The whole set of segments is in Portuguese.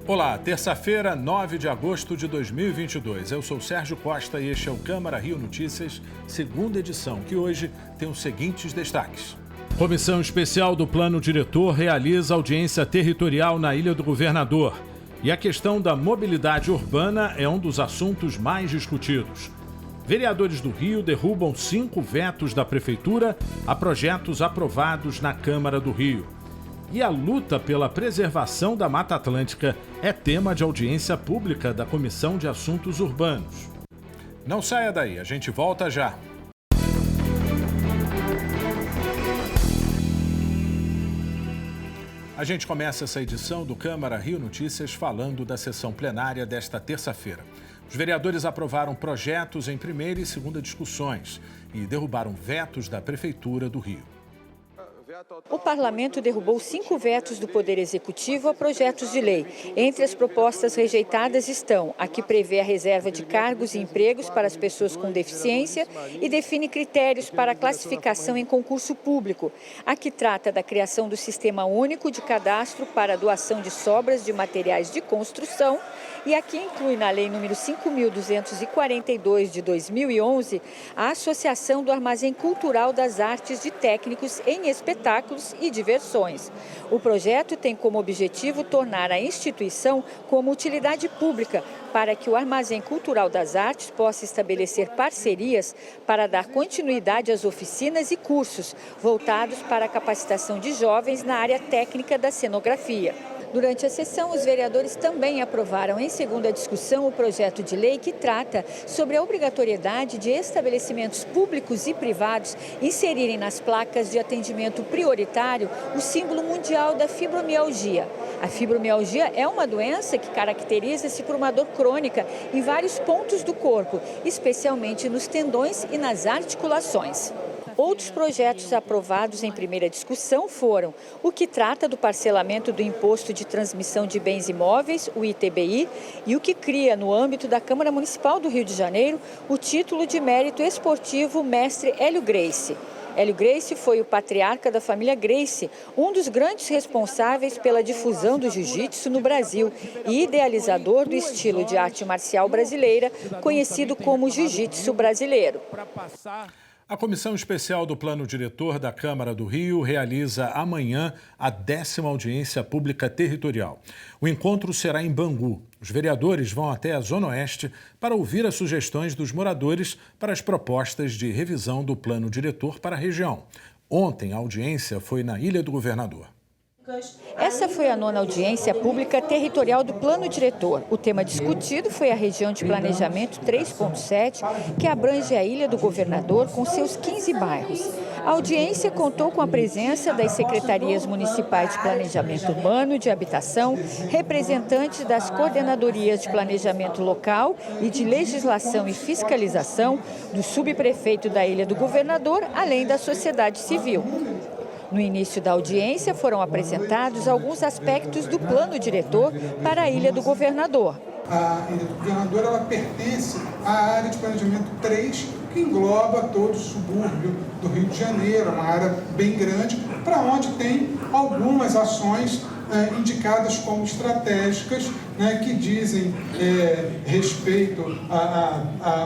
Olá, terça-feira, 9 de agosto de 2022. Eu sou Sérgio Costa e este é o Câmara Rio Notícias, segunda edição, que hoje tem os seguintes destaques. Comissão Especial do Plano Diretor realiza audiência territorial na Ilha do Governador. E a questão da mobilidade urbana é um dos assuntos mais discutidos. Vereadores do Rio derrubam 5 vetos da Prefeitura a projetos aprovados na Câmara do Rio. E a luta pela preservação da Mata Atlântica é tema de audiência pública da Comissão de Assuntos Urbanos. Não saia daí, a gente volta já. A gente começa essa edição do Câmara Rio Notícias falando da sessão plenária desta terça-feira. Os vereadores aprovaram projetos em primeira e segunda discussões e derrubaram vetos da Prefeitura do Rio. O parlamento derrubou 5 vetos do Poder Executivo a projetos de lei. Entre as propostas rejeitadas estão a que prevê a reserva de cargos e empregos para as pessoas com deficiência e define critérios para a classificação em concurso público, a que trata da criação do Sistema Único de Cadastro para a doação de sobras de materiais de construção e a que inclui na Lei nº 5.242 de 2011 a Associação do Armazém Cultural das Artes de Técnicos em Espetáculos e Diversões. O projeto tem como objetivo tornar a instituição como utilidade pública para que o Armazém Cultural das Artes possa estabelecer parcerias para dar continuidade às oficinas e cursos voltados para a capacitação de jovens na área técnica da cenografia. Durante a sessão, os vereadores também aprovaram em segunda discussão o projeto de lei que trata sobre a obrigatoriedade de estabelecimentos públicos e privados inserirem nas placas de atendimento prioritário o símbolo mundial da fibromialgia. A fibromialgia é uma doença que caracteriza-se por uma dor crônica em vários pontos do corpo, especialmente nos tendões e nas articulações. Outros projetos aprovados em primeira discussão foram o que trata do parcelamento do Imposto de Transmissão de Bens Imóveis, o ITBI, e o que cria, no âmbito da Câmara Municipal do Rio de Janeiro, o título de mérito esportivo Mestre Hélio Gracie. Hélio Gracie foi o patriarca da família Gracie, um dos grandes responsáveis pela difusão do jiu-jitsu no Brasil e idealizador do estilo de arte marcial brasileira, conhecido como jiu-jitsu brasileiro. A Comissão Especial do Plano Diretor da Câmara do Rio realiza amanhã a 10ª audiência pública territorial. O encontro será em Bangu. Os vereadores vão até a Zona Oeste para ouvir as sugestões dos moradores para as propostas de revisão do Plano Diretor para a região. Ontem, a audiência foi na Ilha do Governador. Essa foi a 9ª audiência pública territorial do Plano Diretor. O tema discutido foi a região de planejamento 3.7, que abrange a Ilha do Governador com seus 15 bairros. A audiência contou com a presença das secretarias municipais de planejamento urbano, de habitação, representantes das coordenadorias de planejamento local e de legislação e fiscalização, do subprefeito da Ilha do Governador, além da sociedade civil. No início da audiência, foram apresentados alguns aspectos do plano diretor para a Ilha do Governador. A Ilha do Governador ela pertence à área de planejamento 3, que engloba todo o subúrbio do Rio de Janeiro, uma área bem grande, para onde tem algumas ações indicadas como estratégicas, que dizem respeito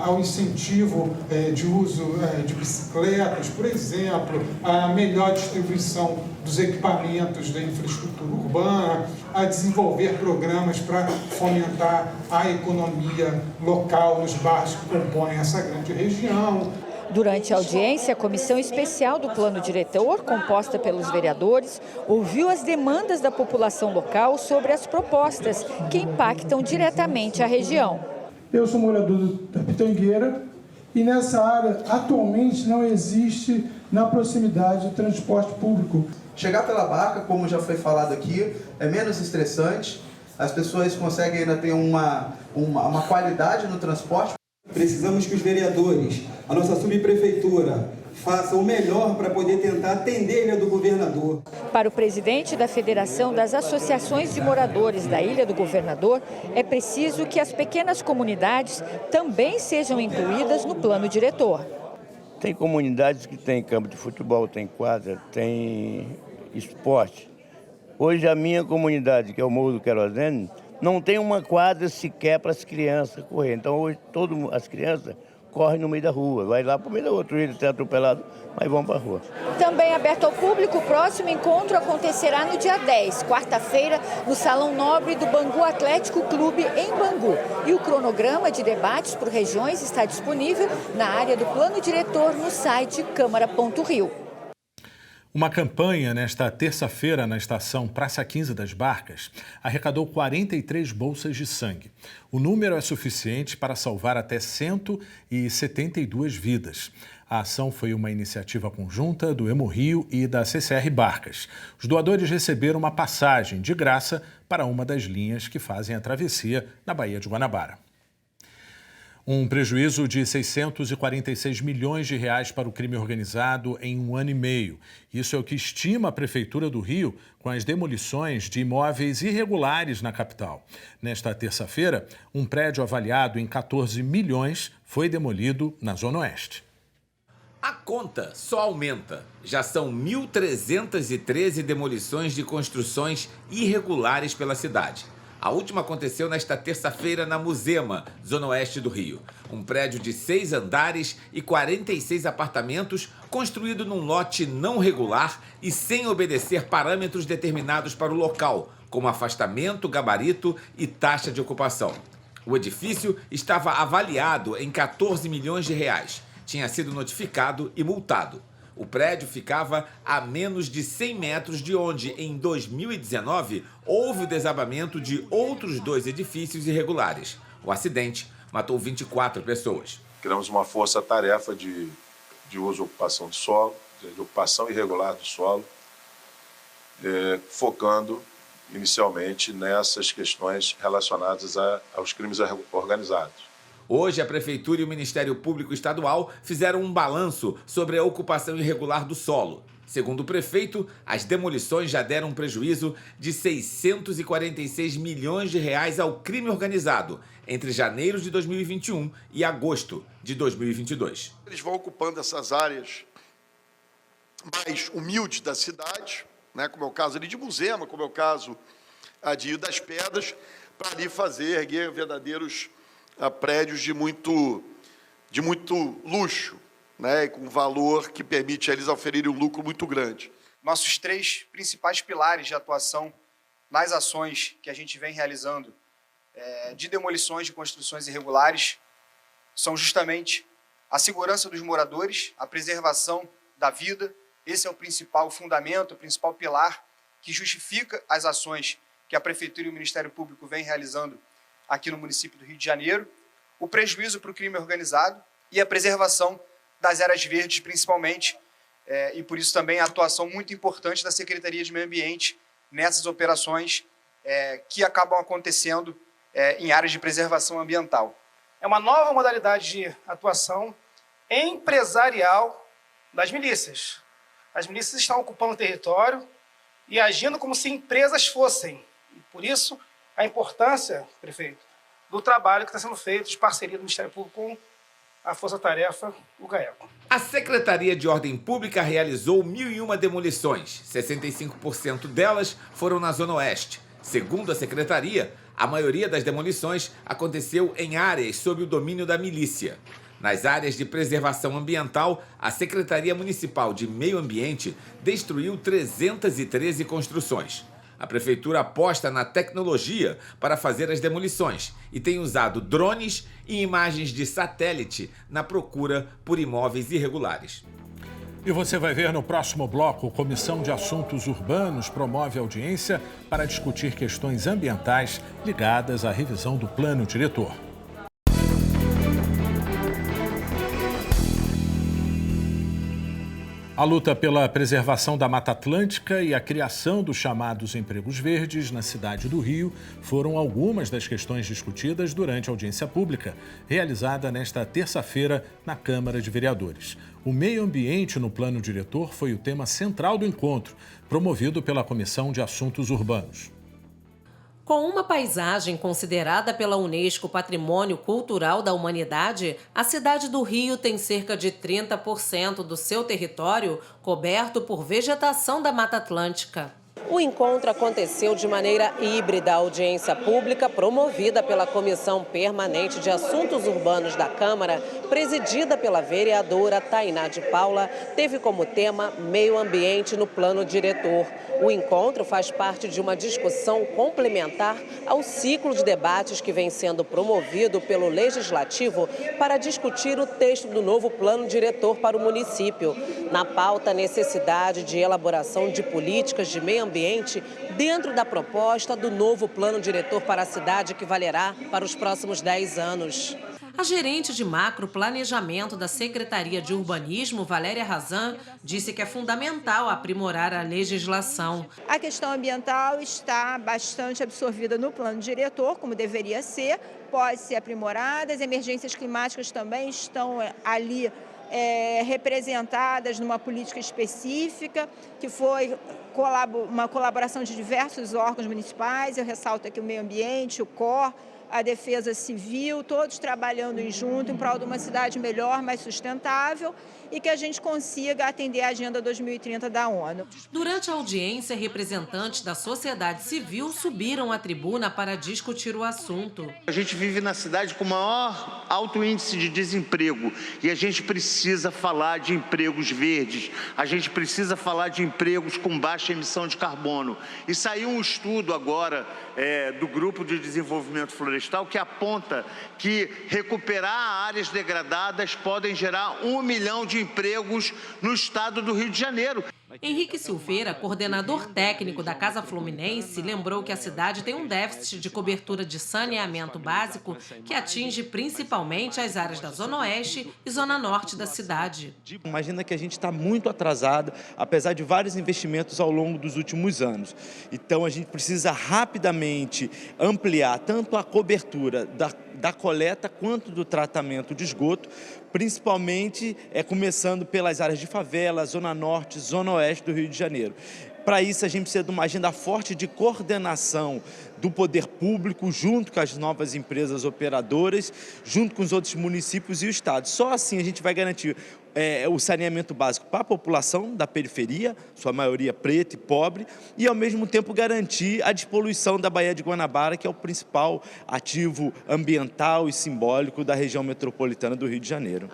ao incentivo de uso de bicicletas, por exemplo, a melhor distribuição dos equipamentos da infraestrutura urbana, a desenvolver programas para fomentar a economia local nos bairros que compõem essa grande região. Durante a audiência, a Comissão Especial do Plano Diretor, composta pelos vereadores, ouviu as demandas da população local sobre as propostas que impactam diretamente a região. Eu sou morador da Pitangueira e nessa área atualmente não existe na proximidade de transporte público. Chegar pela barca, como já foi falado aqui, é menos estressante, as pessoas conseguem ainda ter uma qualidade no transporte. Precisamos que os vereadores, a nossa subprefeitura, façam o melhor para poder tentar atender a Ilha do Governador. Para o presidente da Federação das Associações de Moradores da Ilha do Governador, é preciso que as pequenas comunidades também sejam incluídas no plano diretor. Tem comunidades que têm campo de futebol, tem quadra, tem esporte. Hoje a minha comunidade, que é o Morro do Querosene, não tem uma quadra sequer para as crianças correr. Então hoje as crianças correm no meio da rua, vai lá para o meio da outra, ele está atropelado, mas vão para a rua. Também aberto ao público, o próximo encontro acontecerá no dia 10, quarta-feira, no Salão Nobre do Bangu Atlético Clube, em Bangu. E o cronograma de debates por regiões está disponível na área do plano diretor no site câmara.rio. Uma campanha nesta terça-feira na estação Praça 15 das Barcas arrecadou 43 bolsas de sangue. O número é suficiente para salvar até 172 vidas. A ação foi uma iniciativa conjunta do Hemorrio e da CCR Barcas. Os doadores receberam uma passagem de graça para uma das linhas que fazem a travessia na Baía de Guanabara. Um prejuízo de 646 milhões de reais para o crime organizado em 1 ano e meio. Isso é o que estima a Prefeitura do Rio com as demolições de imóveis irregulares na capital. Nesta terça-feira, um prédio avaliado em 14 milhões foi demolido na Zona Oeste. A conta só aumenta. Já são 1.313 demolições de construções irregulares pela cidade. A última aconteceu nesta terça-feira na Muzema, Zona Oeste do Rio. Um prédio de 6 andares e 46 apartamentos construído num lote não regular e sem obedecer parâmetros determinados para o local, como afastamento, gabarito e taxa de ocupação. O edifício estava avaliado em 14 milhões de reais. Tinha sido notificado e multado. O prédio ficava a menos de 100 metros de onde, em 2019, houve o desabamento de outros 2 edifícios irregulares. O acidente matou 24 pessoas. Criamos uma força-tarefa de uso e ocupação do solo, de ocupação irregular do solo, focando inicialmente nessas questões relacionadas aos crimes organizados. Hoje, a Prefeitura e o Ministério Público Estadual fizeram um balanço sobre a ocupação irregular do solo. Segundo o prefeito, as demolições já deram um prejuízo de 646 milhões de reais ao crime organizado entre janeiro de 2021 e agosto de 2022. Eles vão ocupando essas áreas mais humildes da cidade, né, como é o caso ali de Muzema, como é o caso de Rio das Pedras, para ali erguer verdadeiros prédios de muito luxo, né, com valor que permite a eles oferirem um lucro muito grande. Nossos 3 principais pilares de atuação nas ações que a gente vem realizando de demolições de construções irregulares são justamente a segurança dos moradores, a preservação da vida. Esse é o principal fundamento, o principal pilar que justifica as ações que a Prefeitura e o Ministério Público vêm realizando aqui no município do Rio de Janeiro, o prejuízo para o crime organizado e a preservação das áreas verdes, principalmente, e por isso também a atuação muito importante da Secretaria de Meio Ambiente nessas operações que acabam acontecendo em áreas de preservação ambiental. É uma nova modalidade de atuação empresarial das milícias. As milícias estão ocupando o território e agindo como se empresas fossem. E por isso, a importância, prefeito, do trabalho que está sendo feito de parceria do Ministério Público com a Força Tarefa, o GAECO. A Secretaria de Ordem Pública realizou 1.001 demolições. 65% delas foram na Zona Oeste. Segundo a Secretaria, a maioria das demolições aconteceu em áreas sob o domínio da milícia. Nas áreas de preservação ambiental, a Secretaria Municipal de Meio Ambiente destruiu 313 construções. A Prefeitura aposta na tecnologia para fazer as demolições e tem usado drones e imagens de satélite na procura por imóveis irregulares. E você vai ver no próximo bloco, Comissão de Assuntos Urbanos promove audiência para discutir questões ambientais ligadas à revisão do plano diretor. A luta pela preservação da Mata Atlântica e a criação dos chamados empregos verdes na cidade do Rio foram algumas das questões discutidas durante a audiência pública, realizada nesta terça-feira na Câmara de Vereadores. O meio ambiente no plano diretor foi o tema central do encontro, promovido pela Comissão de Assuntos Urbanos. Com uma paisagem considerada pela Unesco Patrimônio Cultural da Humanidade, a cidade do Rio tem cerca de 30% do seu território coberto por vegetação da Mata Atlântica. O encontro aconteceu de maneira híbrida. A audiência pública, promovida pela Comissão Permanente de Assuntos Urbanos da Câmara, presidida pela vereadora Tainá de Paula, teve como tema Meio Ambiente no Plano Diretor. O encontro faz parte de uma discussão complementar ao ciclo de debates que vem sendo promovido pelo Legislativo para discutir o texto do novo Plano Diretor para o município. Na pauta, a necessidade de elaboração de políticas de meio ambiente dentro da proposta do novo Plano Diretor para a cidade, que valerá para os próximos 10 anos. A gerente de macroplanejamento da Secretaria de Urbanismo, Valéria Razan, disse que é fundamental aprimorar a legislação. A questão ambiental está bastante absorvida no plano diretor, como deveria ser, pode ser aprimorada. As emergências climáticas também estão ali representadas numa política específica, que foi uma colaboração de diversos órgãos municipais. Eu ressalto aqui o meio ambiente, o COR, a Defesa Civil, todos trabalhando em junto em prol de uma cidade melhor, mais sustentável e que a gente consiga atender a Agenda 2030 da ONU. Durante a audiência, representantes da sociedade civil subiram à tribuna para discutir o assunto. A gente vive na cidade com o maior alto índice de desemprego e a gente precisa falar de empregos verdes, a gente precisa falar de empregos com baixa emissão de carbono. E saiu um estudo agora do Grupo de Desenvolvimento Florestal que aponta que recuperar áreas degradadas podem gerar 1 milhão de empregos no estado do Rio de Janeiro. Henrique Silveira, coordenador técnico da Casa Fluminense, lembrou que a cidade tem um déficit de cobertura de saneamento básico que atinge principalmente as áreas da Zona Oeste e Zona Norte da cidade. Imagina que a gente está muito atrasado, apesar de vários investimentos ao longo dos últimos anos. Então a gente precisa rapidamente ampliar tanto a cobertura da coleta quanto do tratamento de esgoto, principalmente começando pelas áreas de favela, Zona Norte, Zona Oeste do Rio de Janeiro. Para isso, a gente precisa de uma agenda forte de coordenação do poder público, junto com as novas empresas operadoras, junto com os outros municípios e o Estado. Só assim a gente vai garantir o saneamento básico para a população da periferia, sua maioria preta e pobre, e ao mesmo tempo garantir a despoluição da Baía de Guanabara, que é o principal ativo ambiental e simbólico da região metropolitana do Rio de Janeiro.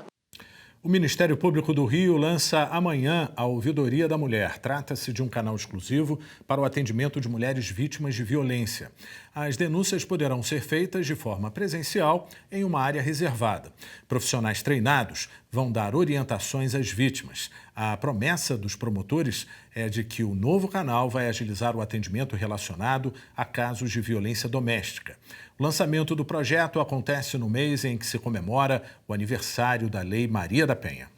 O Ministério Público do Rio lança amanhã a Ouvidoria da Mulher. Trata-se de um canal exclusivo para o atendimento de mulheres vítimas de violência. As denúncias poderão ser feitas de forma presencial em uma área reservada. Profissionais treinados vão dar orientações às vítimas. A promessa dos promotores é de que o novo canal vai agilizar o atendimento relacionado a casos de violência doméstica. O lançamento do projeto acontece no mês em que se comemora o aniversário da Lei Maria da Penha.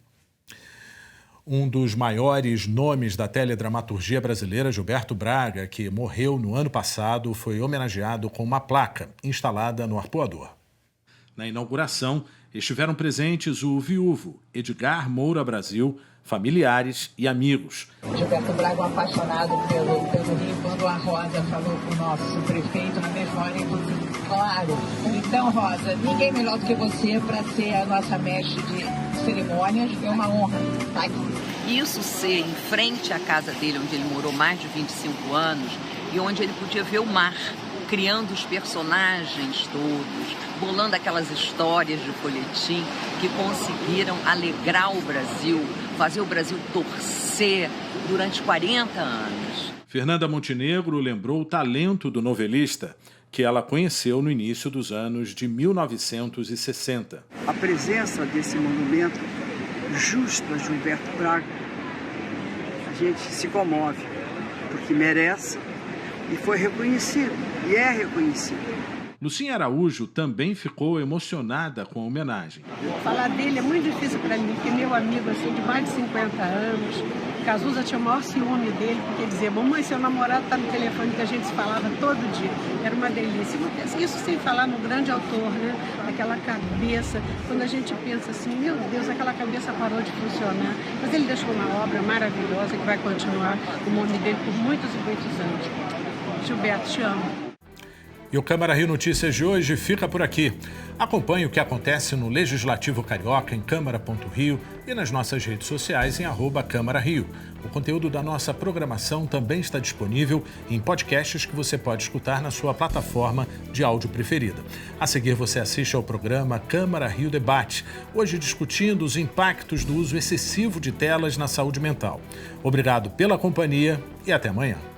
Um dos maiores nomes da teledramaturgia brasileira, Gilberto Braga, que morreu no ano passado, foi homenageado com uma placa instalada no Arpoador. Na inauguração, estiveram presentes o viúvo Edgar Moura Brasil, familiares e amigos. Gilberto Braga, um apaixonado pelo Rio, quando a Rosa falou com o nosso prefeito, na mesma hora ele disse, claro, então Rosa, ninguém melhor do que você para ser a nossa mestre de cerimônias, é uma honra estar aqui. Isso ser em frente à casa dele, onde ele morou mais de 25 anos, e onde ele podia ver o mar, criando os personagens todos, bolando aquelas histórias de folhetim que conseguiram alegrar o Brasil, fazer o Brasil torcer durante 40 anos. Fernanda Montenegro lembrou o talento do novelista, que ela conheceu no início dos anos de 1960. A presença desse monumento justo a Gilberto Braga, a gente se comove, porque merece e foi reconhecido, e é reconhecido. Lucinha Araújo também ficou emocionada com a homenagem. Falar dele é muito difícil para mim, porque meu amigo assim, de mais de 50 anos, Cazuza tinha o maior ciúme dele, porque dizia, mamãe, seu namorado está no telefone, que a gente se falava todo dia. Era uma delícia. Isso sem falar no grande autor, né? Aquela cabeça, quando a gente pensa assim, meu Deus, aquela cabeça parou de funcionar. Mas ele deixou uma obra maravilhosa que vai continuar o nome dele por muitos e muitos anos. Gilberto, te amo. E o Câmara Rio Notícias de hoje fica por aqui. Acompanhe o que acontece no Legislativo Carioca em câmara.rio e nas nossas redes sociais em @CâmaraRio. O conteúdo da nossa programação também está disponível em podcasts que você pode escutar na sua plataforma de áudio preferida. A seguir, você assiste ao programa Câmara Rio Debate, hoje discutindo os impactos do uso excessivo de telas na saúde mental. Obrigado pela companhia e até amanhã.